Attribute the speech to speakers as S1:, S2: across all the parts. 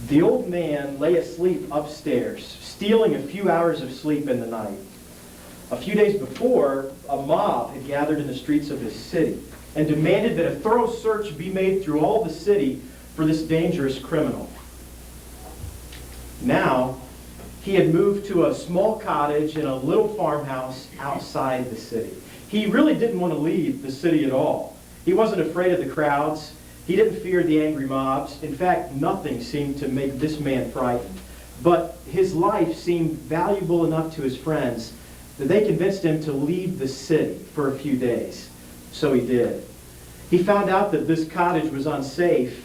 S1: The old man lay asleep upstairs, stealing a few hours of sleep in the night. A few days before, a mob had gathered in the streets of his city and demanded that a thorough search be made through all the city for this dangerous criminal. Now, he had moved to a small cottage in a little farmhouse outside the city. He really didn't want to leave the city at all. He wasn't afraid of the crowds. He didn't fear the angry mobs. In fact, nothing seemed to make this man frightened. But his life seemed valuable enough to his friends that they convinced him to leave the city for a few days. So he did. He found out that this cottage was unsafe,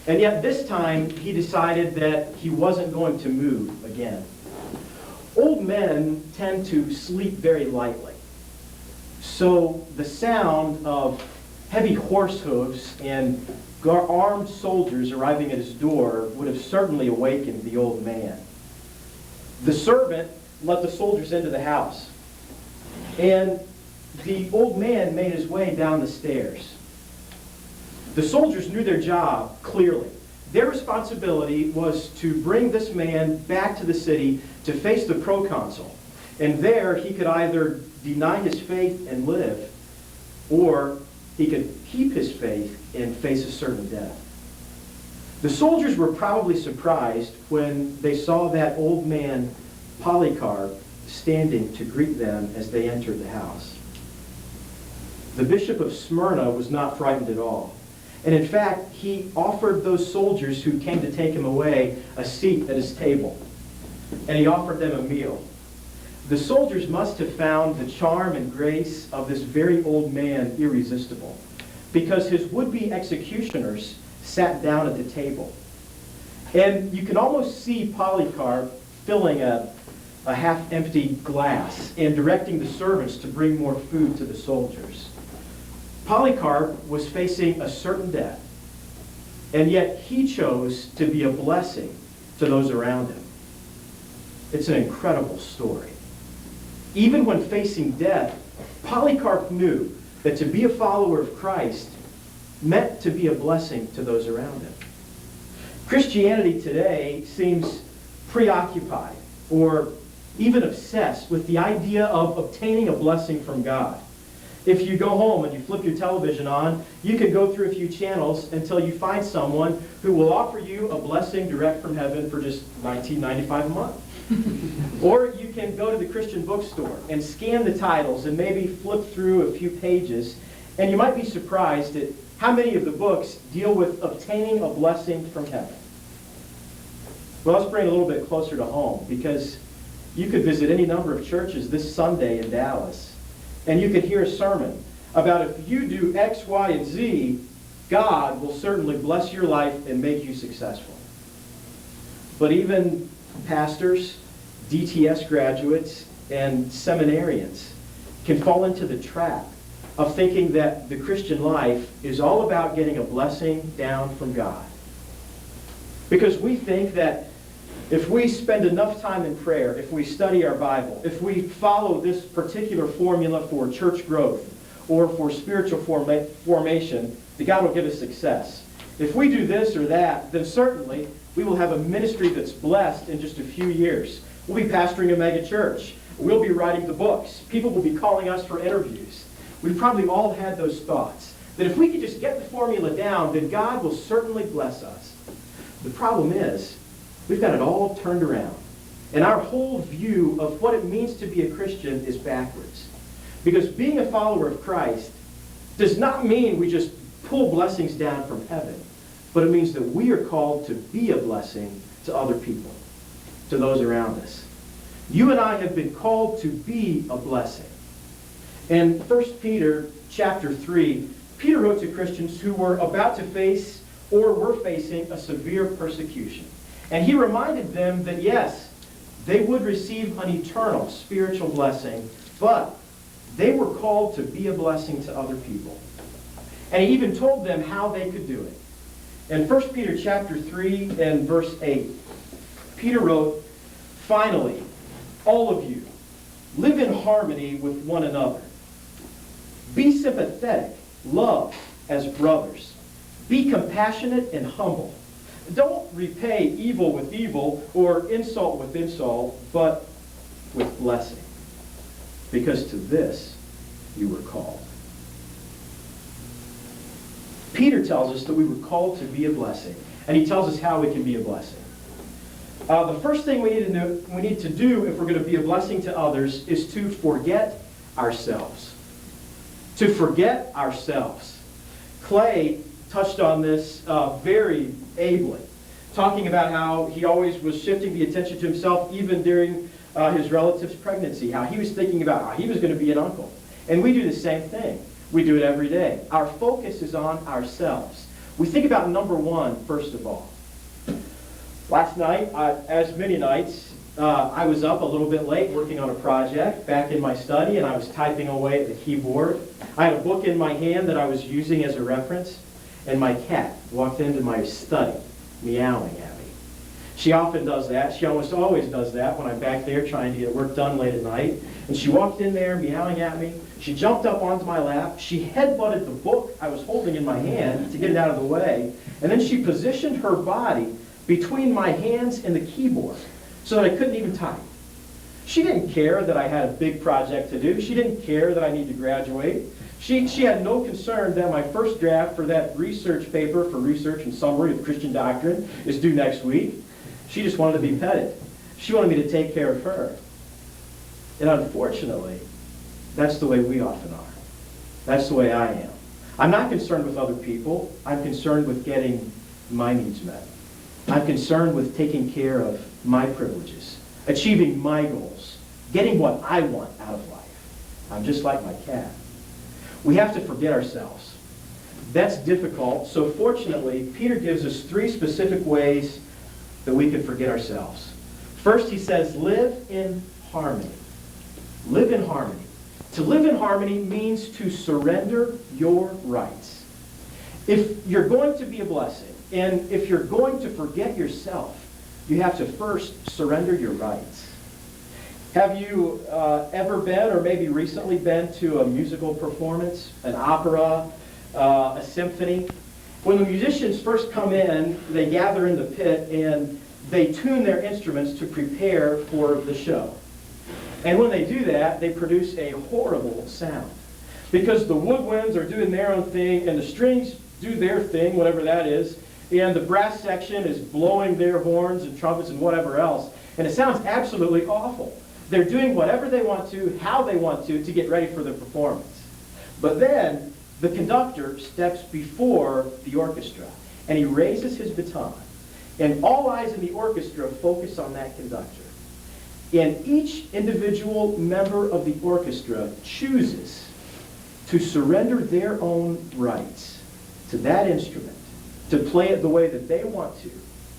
S1: and yet this time he decided that he wasn't going to move again. Old men tend to sleep very lightly. So the sound of heavy horse hooves and armed soldiers arriving at his door would have certainly awakened the old man. The servant let the soldiers into the house, and the old man made his way down the stairs. The soldiers knew their job clearly. Their responsibility was to bring this man back to the city to face the proconsul, and there he could either deny his faith and live, or he could keep his faith and face a certain death. The soldiers were probably surprised when they saw that old man, Polycarp, standing to greet them as they entered the house. The bishop of Smyrna was not frightened at all. And in fact, he offered those soldiers who came to take him away a seat at his table. And he offered them a meal. The soldiers must have found the charm and grace of this very old man irresistible, because his would-be executioners sat down at the table. And you can almost see Polycarp filling a half-empty glass and directing the servants to bring more food to the soldiers. Polycarp was facing a certain death, and yet he chose to be a blessing to those around him. It's an incredible story. Even when facing death, Polycarp knew that to be a follower of Christ meant to be a blessing to those around him. Christianity today seems preoccupied or even obsessed with the idea of obtaining a blessing from God. If you go home and you flip your television on, you can go through a few channels until you find someone who will offer you a blessing direct from heaven for just $19.95 a month. Or you can go to the Christian bookstore and scan the titles and maybe flip through a few pages, and you might be surprised at how many of the books deal with obtaining a blessing from heaven. Well, let's bring it a little bit closer to home, because you could visit any number of churches this Sunday in Dallas, and you could hear a sermon about if you do X, Y, and Z, God will certainly bless your life and make you successful. But even pastors, DTS graduates, and seminarians can fall into the trap of thinking that the Christian life is all about getting a blessing down from God. Because we think that if we spend enough time in prayer, if we study our Bible, if we follow this particular formula for church growth or for spiritual formation, that God will give us success. If we do this or that, then certainly we will have a ministry that's blessed in just a few years. We'll be pastoring a mega church. We'll be writing the books. People will be calling us for interviews. We've probably all had those thoughts, that if we could just get the formula down, then God will certainly bless us. The problem is, we've got it all turned around. And our whole view of what it means to be a Christian is backwards. Because being a follower of Christ does not mean we just pull blessings down from heaven, but it means that we are called to be a blessing to other people, to those around us. You and I have been called to be a blessing. In 1 Peter chapter 3, Peter wrote to Christians who were about to face or were facing a severe persecution. And he reminded them that yes, they would receive an eternal spiritual blessing, but they were called to be a blessing to other people. And he even told them how they could do it. In 1 Peter chapter 3 and verse 8, Peter wrote, "Finally, all of you, live in harmony with one another. Be sympathetic, love as brothers. Be compassionate and humble. don't repay evil with evil or insult with insult, but with blessing. Because to this you were called. Peter tells us that we were called to be a blessing. And he tells us how we can be a blessing. The first thing we need to do if we're going to be a blessing to others is to forget ourselves. To forget ourselves. Clay touched on this very ably, talking about how he always was shifting the attention to himself even during his relative's pregnancy, how he was thinking about how he was going to be an uncle. And we do the same thing. We do it every day. Our focus is on ourselves. We think about number one, first of all. Last night, as many nights, I was up a little bit late working on a project back in my study, and I was typing away at the keyboard. I had a book in my hand that I was using as a reference, and my cat walked into my study, meowing at me. She often does that. She almost always does that when I'm back there trying to get work done late at night. And she walked in there meowing at me. She jumped up onto my lap. She headbutted the book I was holding in my hand to get it out of the way. And then she positioned her body between my hands and the keyboard so that I couldn't even type. She didn't care that I had a big project to do. She didn't care that I need to graduate. She had no concern that my first draft for that research paper for research and summary of Christian doctrine is due next week. She just wanted to be petted. She wanted me to take care of her. And unfortunately, that's the way we often are. That's the way I am. I'm not concerned with other people. I'm concerned with getting my needs met. I'm concerned with taking care of my privileges, achieving my goals, getting what I want out of life. I'm just like my cat. We have to forget ourselves. That's difficult, so fortunately, Peter gives us 3 specific ways that we can forget ourselves. First, he says, live in harmony. Live in harmony. To live in harmony means to surrender your rights. If you're going to be a blessing, and if you're going to forget yourself, you have to first surrender your rights. Have you ever been, or maybe recently been, to a musical performance, an opera, a symphony? When the musicians first come in, they gather in the pit and they tune their instruments to prepare for the show. And when they do that, they produce a horrible sound. Because the woodwinds are doing their own thing, and the strings do their thing, whatever that is, and the brass section is blowing their horns and trumpets and whatever else. And it sounds absolutely awful. They're doing whatever they want to, how they want to get ready for the performance. But then the conductor steps before the orchestra, and he raises his baton. And all eyes in the orchestra focus on that conductor. And each individual member of the orchestra chooses to surrender their own rights to that instrument, to play it the way that they want to,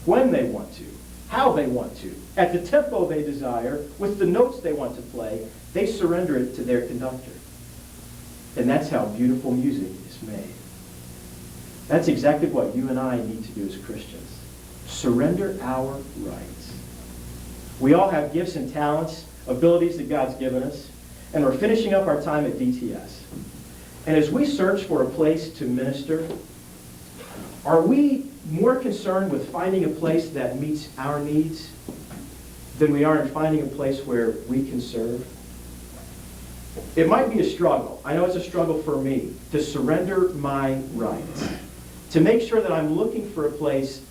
S1: when they want to, how they want to, at the tempo they desire, with the notes they want to play. They surrender it to their conductor. And that's how beautiful music is made. That's exactly what you and I need to do as Christians. Surrender our rights. We all have gifts and talents, abilities that God's given us, and we're finishing up our time at DTS. And as we search for a place to minister, are we more concerned with finding a place that meets our needs than we are in finding a place where we can serve? It might be a struggle. I know it's a struggle for me to surrender my rights, to make sure that I'm looking for a place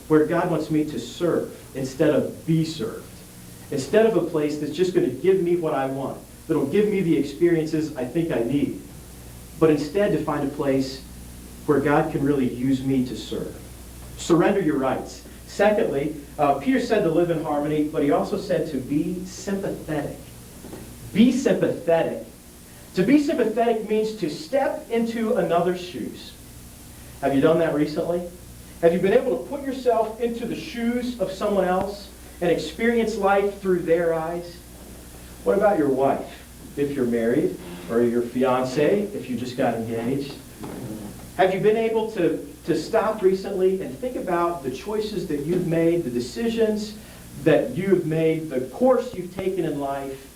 S1: where God wants me to serve instead of be served, instead of a place that's just going to give me what I want, that'll give me the experiences I think I need, but instead to find a place where God can really use me to serve. Surrender your rights. Secondly, Peter said to live in harmony, but he also said to be sympathetic. Be sympathetic. To be sympathetic means to step into another's shoes. Have you done that recently? Have you been able to put yourself into the shoes of someone else and experience life through their eyes? What about your wife, if you're married, or your fiance, if you just got engaged? Have you been able to stop recently and think about the choices that you've made, the decisions that you've made, the course you've taken in life,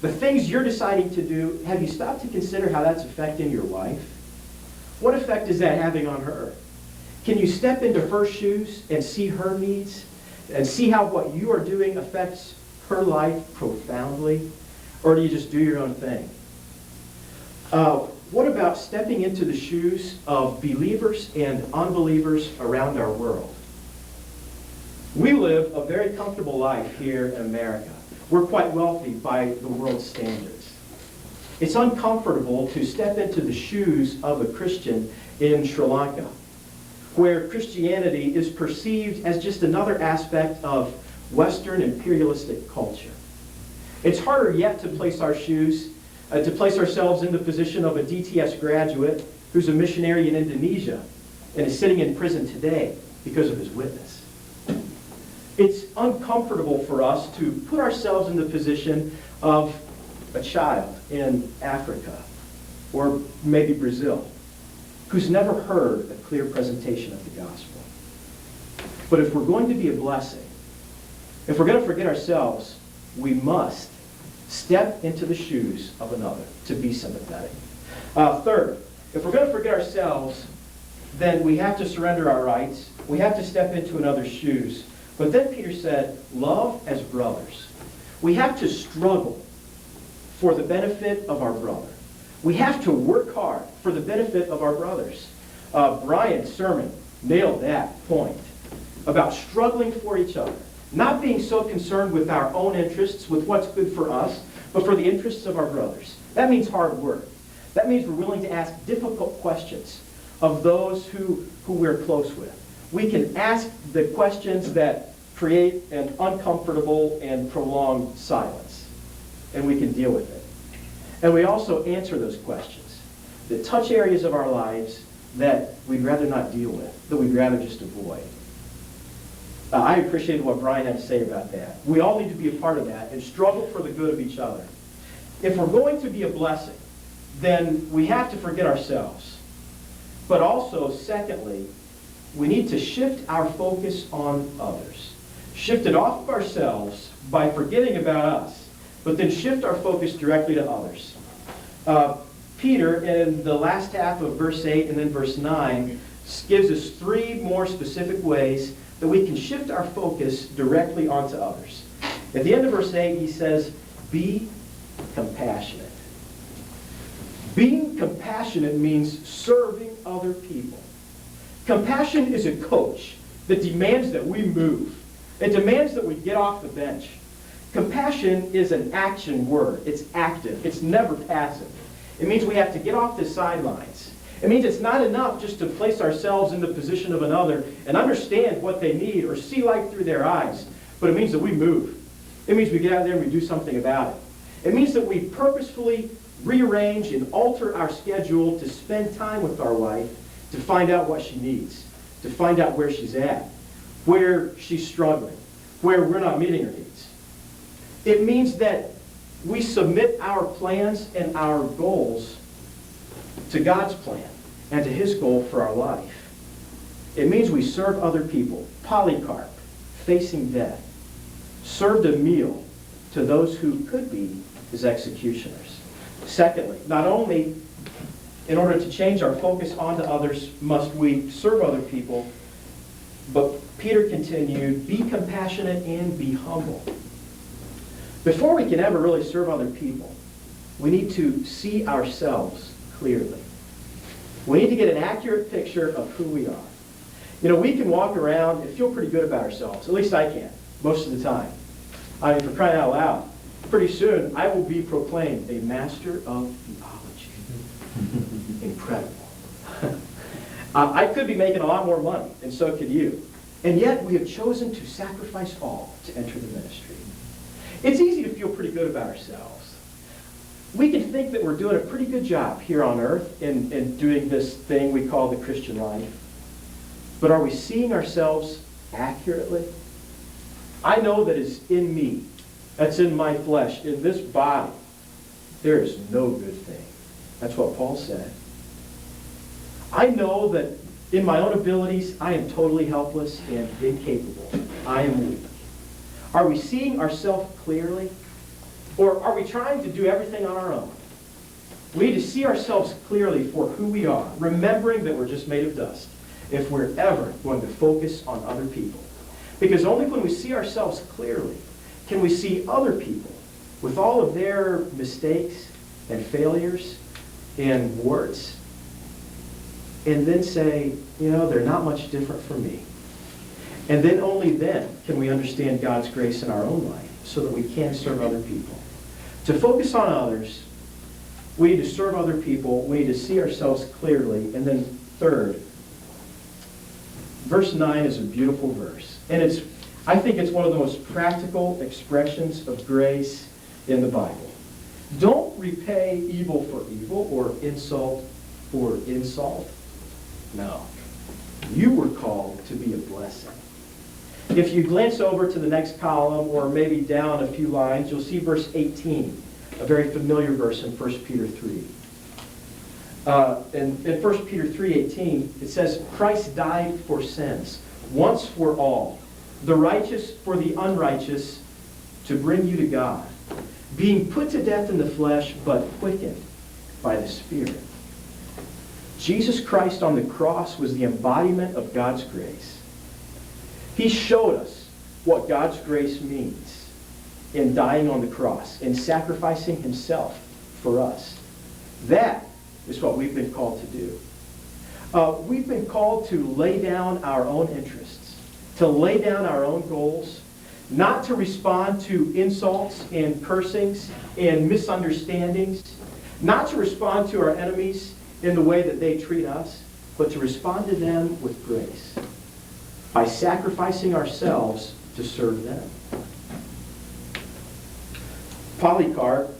S1: the things you're deciding to do? Have you stopped to consider how that's affecting your wife? What effect is that having on her? Can you step into her shoes and see her needs and see how what you are doing affects her life profoundly? Or do you just do your own thing? What about stepping into the shoes of believers and unbelievers around our world? We live a very comfortable life here in America. We're quite wealthy by the world's standards. It's uncomfortable to step into the shoes of a Christian in Sri Lanka, where Christianity is perceived as just another aspect of Western imperialistic culture. It's harder yet to place ourselves in the position of a DTS graduate who's a missionary in Indonesia and is sitting in prison today because of his witness. It's uncomfortable for us to put ourselves in the position of a child in Africa or maybe Brazil who's never heard a clear presentation of the gospel. But if we're going to be a blessing, if we're going to forget ourselves, we must step into the shoes of another to be sympathetic. Third, if we're going to forget ourselves, then we have to surrender our rights. We have to step into another's shoes. But then Peter said, love as brothers. We have to struggle for the benefit of our brother. We have to work hard for the benefit of our brothers. Brian's sermon nailed that point about struggling for each other. Not being so concerned with our own interests, with what's good for us, but for the interests of our brothers. That means hard work. That means we're willing to ask difficult questions of those who we're close with. We can ask the questions that create an uncomfortable and prolonged silence, and we can deal with it. And we also answer those questions that touch areas of our lives that we'd rather not deal with, that we'd rather just avoid. I appreciated what Brian had to say about that. We all need to be a part of that and struggle for the good of each other. If we're going to be a blessing, then we have to forget ourselves. But also, secondly, we need to shift our focus on others. Shift it off of ourselves by forgetting about us, but then shift our focus directly to others. Peter, in the last half of verse 8 and then verse 9, gives us three more specific ways that we can shift our focus directly onto others. At the end of verse 8, he says, be compassionate. Being compassionate means serving other people. Compassion is a coach that demands that we move. It demands that we get off the bench. Compassion is an action word. It's active. It's never passive. It means we have to get off the sidelines. It means it's not enough just to place ourselves in the position of another and understand what they need or see life through their eyes. But it means that we move. It means we get out there and we do something about it. It means that we purposefully rearrange and alter our schedule to spend time with our wife, to find out what she needs, to find out where she's at, where she's struggling, where we're not meeting her needs. It means that we submit our plans and our goals to God's plan and to His goal for our life. It means we serve other people. Polycarp, facing death, served a meal to those who could be his executioners. Secondly, not only in order to change our focus onto others must we serve other people, but Peter continued, be compassionate and be humble. Before we can ever really serve other people, we need to see ourselves clearly. We need to get an accurate picture of who we are. You know, we can walk around and feel pretty good about ourselves. At least I can, most of the time. I mean, for crying out loud, pretty soon I will be proclaimed a master of theology. Incredible. I could be making a lot more money, and so could you. And yet we have chosen to sacrifice all to enter the ministry. It's easy to feel pretty good about ourselves. We can think that we're doing a pretty good job here on earth in doing this thing we call the Christian life. But are we seeing ourselves accurately? I know that is in me, that's in my flesh, in this body, there is no good thing. That's what Paul said. I know that in my own abilities, I am totally helpless and incapable. I am weak. Are we seeing ourselves clearly? Or are we trying to do everything on our own? We need to see ourselves clearly for who we are, remembering that we're just made of dust. if we're ever going to focus on other people. Because only when we see ourselves clearly can we see other people with all of their mistakes and failures and warts, and then say, they're not much different from me. And then only then can we understand God's grace in our own life so that we can serve other people. To focus on others, we need to serve other people, we need to see ourselves clearly, and then third, verse 9 is a beautiful verse. And I think it's one of the most practical expressions of grace in the Bible. Don't repay evil for evil or insult for insult. No. You were called to be a blessing. If you glance over to the next column or maybe down a few lines, you'll see verse 18, a very familiar verse in 1 Peter 3. In 1 Peter 3:18, it says, Christ died for sins, once for all, the righteous for the unrighteous, to bring you to God, being put to death in the flesh, but quickened by the Spirit. Jesus Christ on the cross was the embodiment of God's grace. He showed us what God's grace means in dying on the cross, in sacrificing himself for us. That is what we've been called to do. We've been called to lay down our own interests, to lay down our own goals, not to respond to insults and cursings and misunderstandings, not to respond to our enemies in the way that they treat us, but to respond to them with grace by sacrificing ourselves to serve them. Polycarp,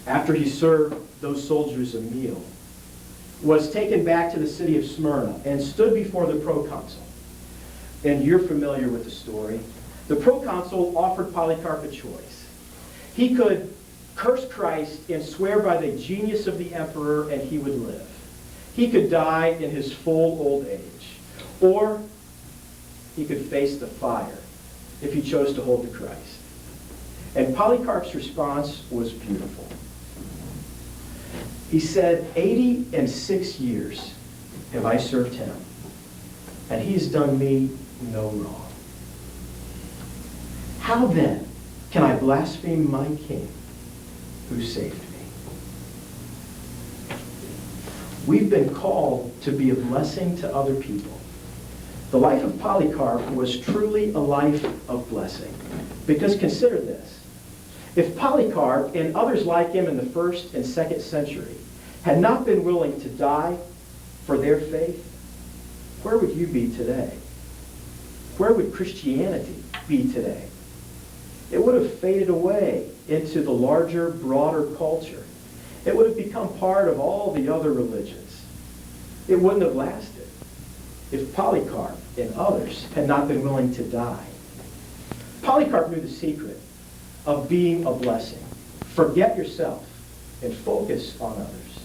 S1: after he served those soldiers a meal, was taken back to the city of Smyrna and stood before the proconsul. And you're familiar with the story. The proconsul offered Polycarp a choice. He could curse Christ and swear by the genius of the emperor, and he would live. He could die in his full old age. Or he could face the fire if he chose to hold to Christ. And Polycarp's response was beautiful. He said, 86 years have I served him, and he has done me no wrong. How then can I blaspheme my king who saved me? We've been called to be a blessing to other people. The life of Polycarp was truly a life of blessing. Because consider this. If Polycarp and others like him in the 1st and 2nd century had not been willing to die for their faith, where would you be today? Where would Christianity be today? It would have faded away into the larger, broader culture. It would have become part of all the other religions. It wouldn't have lasted if Polycarp and others had not been willing to die. Polycarp knew the secret of being a blessing. Forget yourself and focus on others.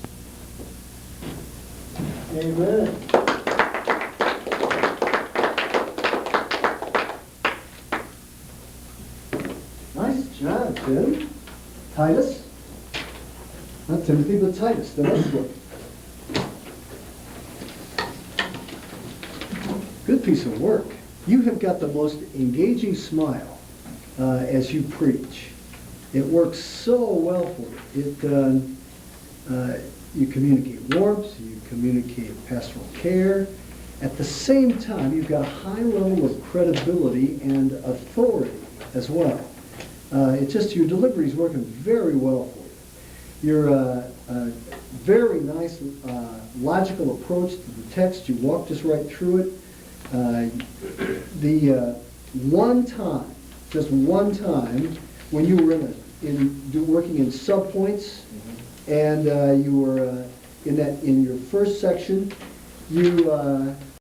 S2: Amen. Nice job, Tim. Titus? Not Timothy, but Titus, the next book. Good piece of work. You have got the most engaging smile as you preach. It works so well for you. You communicate warmth, you communicate pastoral care. At the same time, you've got a high level of credibility and authority as well. Your delivery is working very well for you. Your very nice logical approach to the text, you walked us right through it. Just one time, when you were working in subpoints, and you were in your first section, you